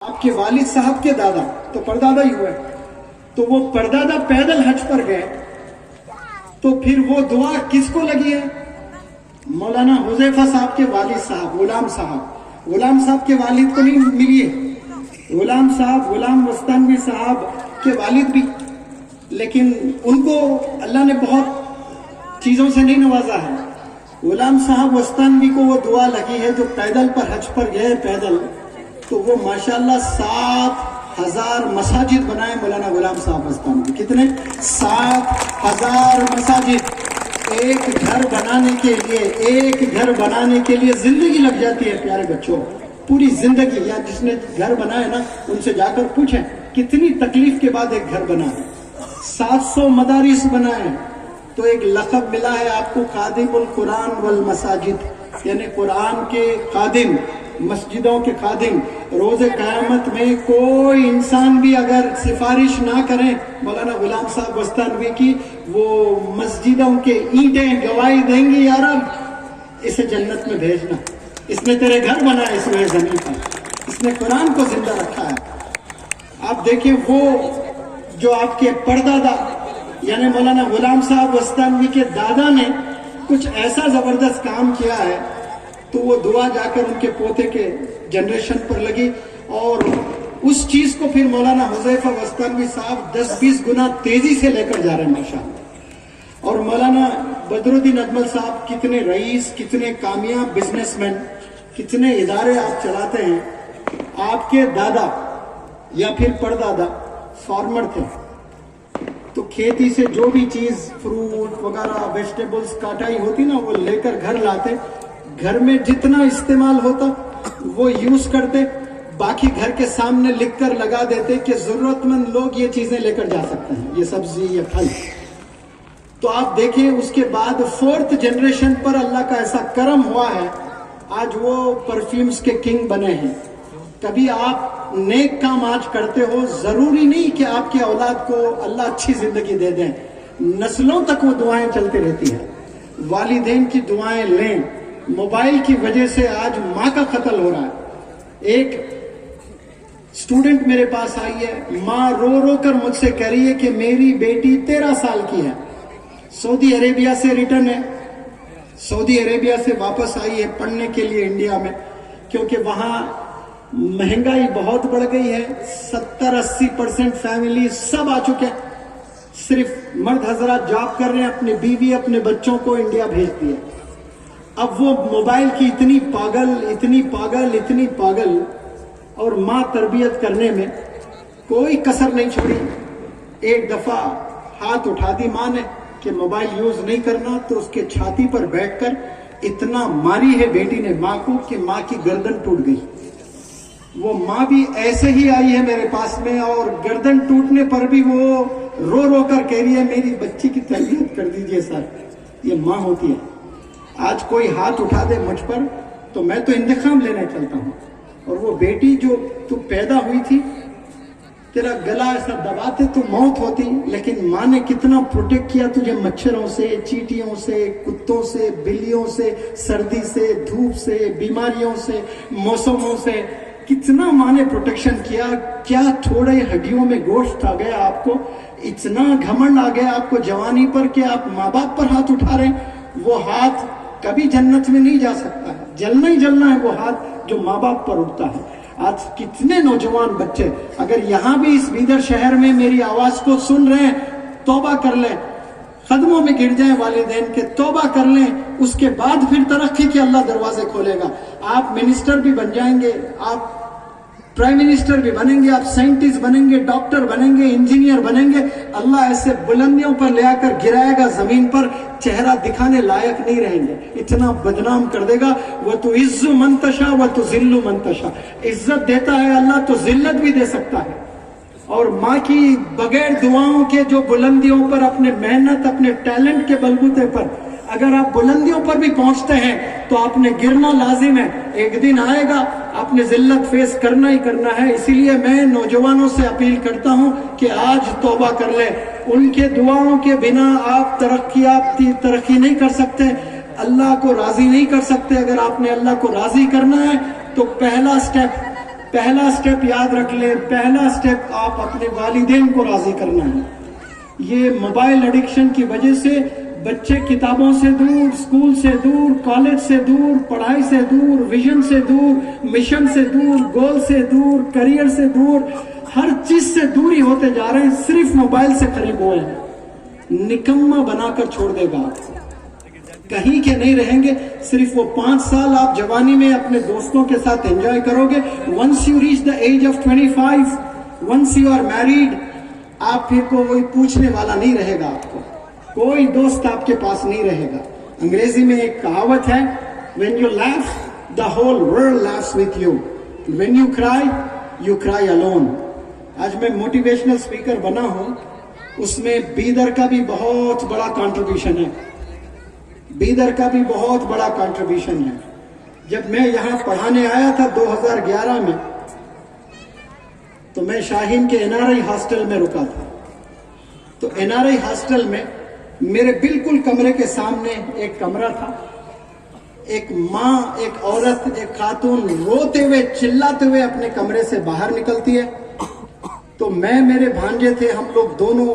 آپ کے والد صاحب کے دادا تو پردادا ہی ہوئے، تو وہ پردادا پیدل حج پر گئے، تو پھر وہ دعا کس کو لگی ہے؟ مولانا حذیفہ صاحب کے والد صاحب، غلام صاحب کے والد کو نہیں ملی ہے، غلام وستانوی صاحب کے والد بھی، لیکن ان کو اللہ نے بہت چیزوں سے نہیں نوازا ہے۔ غلام صاحب وستانوی کو وہ دعا لگی ہے جو پیدل پر حج پر گئے پیدل، تو وہ ماشاءاللہ 7,000 مساجد بنائے مولانا غلام صاحب وستانوی۔ کتنے؟ 7,000 مساجد۔ ایک گھر بنانے کے لیے زندگی لگ جاتی ہے پیارے بچوں، پوری زندگی۔ یا جس نے گھر بنایا نا ان سے جا کر پوچھیں کتنی تکلیف کے بعد ایک گھر بنا ہے۔ 700 مدارس بنائے، تو ایک لقب ملا ہے آپ کو خادم القرآن والمساجد، یعنی قرآن کے خادم، مسجدوں کے خادم۔ روز قیامت میں کوئی انسان بھی اگر سفارش نہ کرے مولانا غلام صاحب وستانوی کی، وہ مسجدوں کے اینٹیں گواہی دیں گی، یا رب اسے جنت میں بھیجنا، اس نے تیرے گھر بنایا اس میں زمین پر، اس نے قرآن کو زندہ رکھا ہے۔ آپ دیکھیں وہ جو آپ کے پردادا یعنی مولانا غلام صاحب وستانوی کے دادا نے کچھ ایسا زبردست کام کیا ہے، تو وہ دعا جا کر ان کے پوتے کے جنریشن پر لگی، اور اس چیز کو پھر مولانا حذیفہ وستانوی صاحب 10-20 گنا تیزی سے لے کر جا رہے ہیں ماشاءاللہ۔ اور مولانا بدر الدین اجمل صاحب کتنے رئیس، کتنے کامیاب بزنس مین، کتنے ادارے آپ چلاتے ہیں۔ آپ کے دادا یا پھر پردادا فارمر تھے، تو کھیتی سے جو بھی چیز فروٹ وغیرہ ویجٹیبلز کاٹائی ہوتی نا، وہ لے کر گھر لاتے، گھر میں جتنا استعمال ہوتا وہ یوز کرتے، باقی گھر کے سامنے لکھ کر لگا دیتے کہ ضرورت مند لوگ یہ چیزیں لے کر جا سکتے ہیں، یہ سبزی یا پھل۔ تو آپ دیکھیں اس کے بعد 4th جنریشن پر اللہ کا ایسا کرم ہوا ہے، آج وہ پرفیومز کے کنگ بنے ہیں۔ کبھی آپ نیک کام آج کرتے ہو، ضروری نہیں کہ آپ کے اولاد کو اللہ اچھی زندگی دے دیں، نسلوں تک وہ دعائیں چلتی رہتی ہیں۔ والدین کی دعائیں لیں۔ موبائل کی وجہ سے آج ماں کا قتل ہو رہا ہے۔ ایک اسٹوڈنٹ میرے پاس آئی ہے، ماں رو رو کر مجھ سے کہہ رہی ہے کہ میری بیٹی 13 سال کی ہے، سعودی عربیہ سے ریٹرن ہے، سعودی عربیہ سے واپس آئی ہے پڑھنے کے لیے انڈیا میں، کیونکہ وہاں مہنگائی بہت بڑھ گئی ہے، 70-80% فیملی سب آ چکے ہیں، صرف مرد حضرات جاب کر رہے ہیں، اپنے بیوی اپنے بچوں کو انڈیا بھیج دیا۔ اب وہ موبائل کی اتنی پاگل اور ماں تربیت کرنے میں کوئی کسر نہیں چھوڑی۔ ایک دفعہ ہاتھ اٹھا دی ماں نے کہ موبائل یوز نہیں کرنا، تو اس کے چھاتی پر بیٹھ کر اتنا ماری ہے بیٹی نے ماں کو کہ ماں کی گردن ٹوٹ گئی۔ وہ ماں بھی ایسے ہی آئی ہے میرے پاس میں، اور گردن ٹوٹنے پر بھی وہ رو رو کر کہہ رہی ہے میری بچی کی تربیت کر دیجئے سر۔ یہ ماں ہوتی ہے۔ آج کوئی ہاتھ اٹھا دے مجھ پر تو میں تو انتقام لینے چلتا ہوں، اور وہ بیٹی جو تو پیدا ہوئی تھی، تیرا گلا ایسا دباتے تو موت ہوتی، لیکن ماں نے کتنا پروٹیکٹ کیا تجھے مچھروں سے، چیٹیوں سے، کتوں سے، بلیوں سے، سردی سے، دھوپ سے، بیماریوں سے، موسموں سے، کتنا ماں نے پروٹیکشن کیا۔ کیا تھوڑے ہڈیوں میں گوشت آ گیا آپ کو، اتنا گھمنڈ آ گیا آپ کو جوانی پر کہ آپ ماں باپ پر ہاتھ اٹھا رہے ہیں۔ وہ ہاتھ کبھی جنت میں نہیں جا سکتا ہے، جلنا ہی جلنا ہے وہ ہاتھ جو ماں باپ پر اٹھتا ہے۔ آج کتنے نوجوان بچے اگر یہاں بھی اس بیدر شہر میں میری آواز کو سن رہے ہیں، توبہ کر لیں، قدموں میں گر جائیں والدین کے، توبہ کر لیں، اس کے بعد پھر ترقی کے اللہ دروازے کھولے گا۔ آپ منسٹر بھی بن جائیں گے، آپ پرائم منسٹر بھی بنیں گے، آپ سائنٹسٹ بنیں گے، ڈاکٹر بنیں گے، انجینئر بنیں گے، اللہ ایسے بلندیوں پر لے آ کر گرائے گا، زمین پر چہرہ دکھانے لائق نہیں رہیں گے، اتنا بدنام کر دے گا۔ وَتُعِزُّ مَن تَشَاءُ وَتُذِلُّ مَن تَشَاءُ، عزت دیتا ہے اللہ تو ذلت بھی دے سکتا ہے۔ اور ماں کی بغیر دعاؤں کے جو بلندیوں پر اپنے محنت، اپنے ٹیلنٹ کے بلبوتے پر اگر آپ بلندیوں پر بھی پہنچتے ہیں تو آپ نے گرنا لازم ہے، ایک دن آئے گا، آپ نے ذلت فیس کرنا ہی کرنا ہے۔ اسی لیے میں نوجوانوں سے اپیل کرتا ہوں کہ آج توبہ کر لیں، ان کے دعاؤں کے بنا آپ ترقی نہیں کر سکتے، اللہ کو راضی نہیں کر سکتے۔ اگر آپ نے اللہ کو راضی کرنا ہے تو پہلا سٹیپ پہلا سٹیپ یاد رکھ لیں، پہلا سٹیپ آپ اپنے والدین کو راضی کرنا ہے. یہ موبائل ایڈکشن کی وجہ سے بچے کتابوں سے دور، سکول سے دور، کالج سے دور، پڑھائی سے دور، ویژن سے دور، مشن سے دور، گول سے دور، کریئر سے دور، ہر چیز سے دوری ہوتے جا رہے ہیں. صرف موبائل سے قریب ہوئے ہیں. نکمہ بنا کر چھوڑ دے گا آپ کو، کہیں کے نہیں رہیں گے. صرف وہ 5 سال آپ جوانی میں اپنے دوستوں کے ساتھ انجوائے کرو گے. once you reach the age of 25, once you are married, آپ پھر کوئی پوچھنے والا نہیں رہے گا. آپ کو کوئی دوست آپ کے پاس نہیں رہے گا. انگریزی میں ایک کہاوت ہے، when you laugh the whole world laughs with you, when you cry you cry alone. آج میں موٹیویشنل اسپیکر بنا ہوں، اس میں بیدر کا بھی بہت بڑا کنٹریبیوشن ہے. بیدر کا بھی بہت بڑا کنٹریبیوشن ہے. جب میں یہاں پڑھانے آیا تھا 2011 میں، تو میں شاہین کے این آر آئی ہاسٹل میں رکا تھا. تو این آر آئی ہاسٹل میں میرے بالکل کمرے کے سامنے ایک کمرہ تھا. ایک ماں، ایک عورت، ایک خاتون روتے ہوئے چلاتے ہوئے اپنے کمرے سے باہر نکلتی ہے. تو میں، میرے بھانجے تھے، ہم لوگ دونوں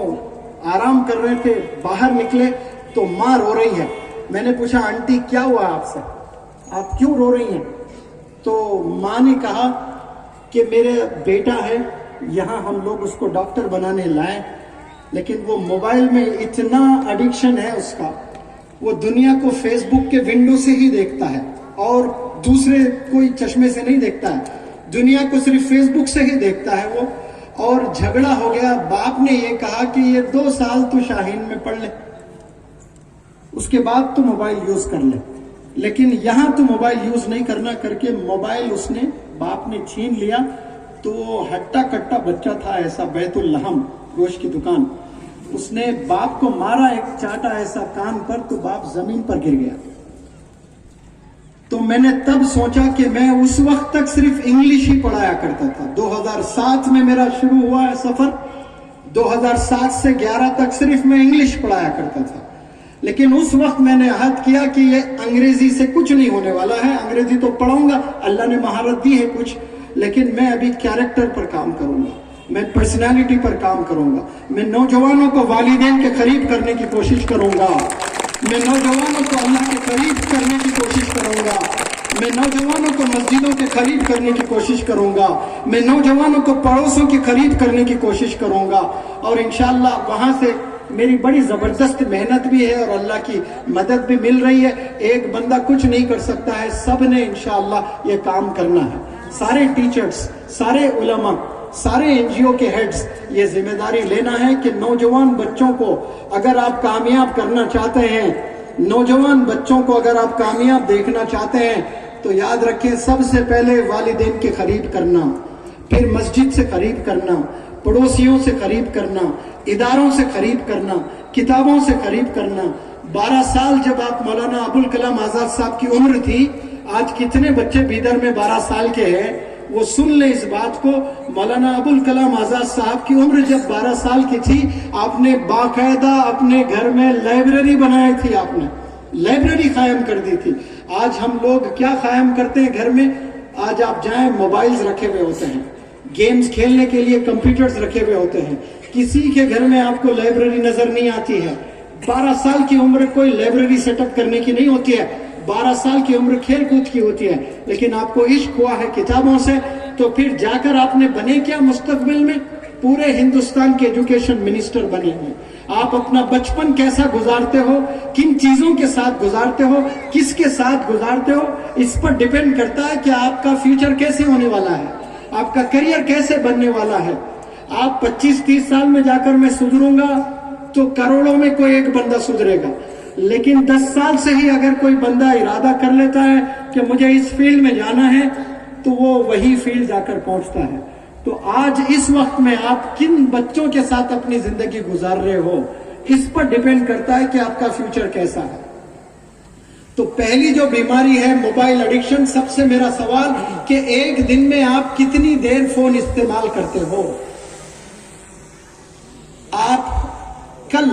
آرام کر رہے تھے. باہر نکلے تو ماں رو رہی ہے. میں نے پوچھا، آنٹی کیا ہوا آپ سے، آپ کیوں رو رہی ہیں؟ تو ماں نے کہا کہ میرے بیٹا ہے یہاں، ہم لوگ اس کو ڈاکٹر بنانے لائے، لیکن وہ موبائل میں اتنا ایڈکشن ہے اس کا، وہ دنیا کو فیس بک کے ونڈو سے ہی دیکھتا ہے اور دوسرے کوئی چشمے سے نہیں دیکھتا ہے. دنیا کو صرف فیس بک سے ہی دیکھتا ہے وہ. اور جھگڑا ہو گیا. باپ نے یہ کہا کہ یہ 2 سال تو شاہین میں پڑھ لے، اس کے بعد تو موبائل یوز کر لے، لیکن یہاں تو موبائل یوز نہیں کرنا کر کے موبائل اس نے، باپ نے چھین لیا. تو ہٹا کٹا بچہ تھا ایسا، بیت الحم گوشت کی دکان، اس نے باپ کو مارا، ایک چاٹا ایسا کان پر، تو باپ زمین پر گر گیا. تو میں نے تب سوچا کہ میں اس وقت تک صرف انگلش ہی پڑھایا کرتا تھا. 2007 میں میرا شروع ہوا ہے سفر. 2007 سے 11 تک صرف میں انگلش پڑھایا کرتا تھا. لیکن اس وقت میں نے عہد کیا کہ یہ انگریزی سے کچھ نہیں ہونے والا ہے. انگریزی تو پڑھوں گا، اللہ نے مہارت دی ہے کچھ، لیکن میں ابھی کیریکٹر پر کام کروں گا، میں پرسنالٹی پر کام کروں گا. میں نوجوانوں کو والدین کے قریب کرنے کی کوشش کروں گا. میں نوجوانوں کو اللہ کے قریب کرنے کی کوشش کروں گا. میں نوجوانوں کو مسجدوں کے قریب کرنے کی کوشش کروں گا. میں نوجوانوں کو پڑوسوں کے قریب کرنے کی کوشش کروں گا. اور انشاءاللہ وہاں سے میری بڑی زبردست محنت بھی ہے اور اللہ کی مدد بھی مل رہی ہے. ایک بندہ کچھ نہیں کر سکتا ہے، سب نے انشاءاللہ یہ کام کرنا ہے. سارے ٹیچرز، سارے علماء، سارے این جی او کے ہیڈز یہ ذمہ داری لینا ہے کہ نوجوان بچوں کو اگر آپ کامیاب کرنا چاہتے ہیں، نوجوان بچوں کو اگر آپ کامیاب دیکھنا چاہتے ہیں، تو یاد رکھیں سب سے پہلے والدین کے قریب کرنا، پھر مسجد سے قریب کرنا، پڑوسیوں سے قریب کرنا، اداروں سے قریب کرنا، کتابوں سے قریب کرنا. 12 سال جب آپ مولانا ابوالکلام آزاد صاحب کی عمر تھی، آج کتنے بچے بیدر میں 12 سال کے ہیں وہ سن لیں اس بات کو. مولانا ابوالکلام آزاد صاحب کی عمر جب 12 سال کی تھی، آپ نے باقاعدہ اپنے گھر میں لائبریری بنائی تھی، آپ نے لائبریری قائم کر دی تھی. آج ہم لوگ کیا قائم کرتے ہیں گھر میں؟ آج آپ جائیں موبائلز رکھے ہوئے ہوتے ہیں، گیمز کھیلنے کے لیے کمپیوٹرز رکھے ہوئے ہوتے ہیں. کسی کے گھر میں آپ کو لائبریری نظر نہیں آتی ہے. 12 سال کی عمر کوئی لائبریری سیٹ اپ کرنے کی نہیں ہوتی ہے. 12 سال کی عمر کھیل کود کی ہوتی ہے. لیکن آپ کو عشق ہوا ہے کتابوں سے، تو پھر جا کر آپ نے بنے کیا مستقبل میں؟ پورے ہندوستان کے ایجوکیشن منسٹر بنے ہیں. آپ اپنا بچپن کیسا گزارتے ہو، کن چیزوں کے ساتھ گزارتے ہو، کس کے ساتھ گزارتے ہو، اس پر ڈیپینڈ کرتا ہے کہ آپ کا فیوچر کیسے ہونے والا ہے، آپ کا کریئر کیسے بننے والا ہے. آپ 25-30 سال میں جا کر میں سدھروں گا تو کروڑوں میں کوئی ایک بندہ سدھرے گا. لیکن 10 سال سے ہی اگر کوئی بندہ ارادہ کر لیتا ہے کہ مجھے اس فیلڈ میں جانا ہے، تو وہ وہی فیلڈ جا کر پہنچتا ہے. تو آج اس وقت میں آپ کن بچوں کے ساتھ اپنی زندگی گزار رہے ہو، اس پر ڈیپینڈ کرتا ہے کہ آپ کا فیوچر کیسا ہے. تو پہلی جو بیماری ہے موبائل ایڈکشن، سب سے میرا سوال کہ ایک دن میں آپ کتنی دیر فون استعمال کرتے ہو؟ آپ کل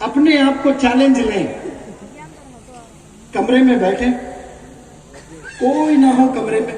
اپنے آپ کو چیلنج لیں، کمرے میں بیٹھیں، کوئی نہ ہو کمرے میں،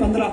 15,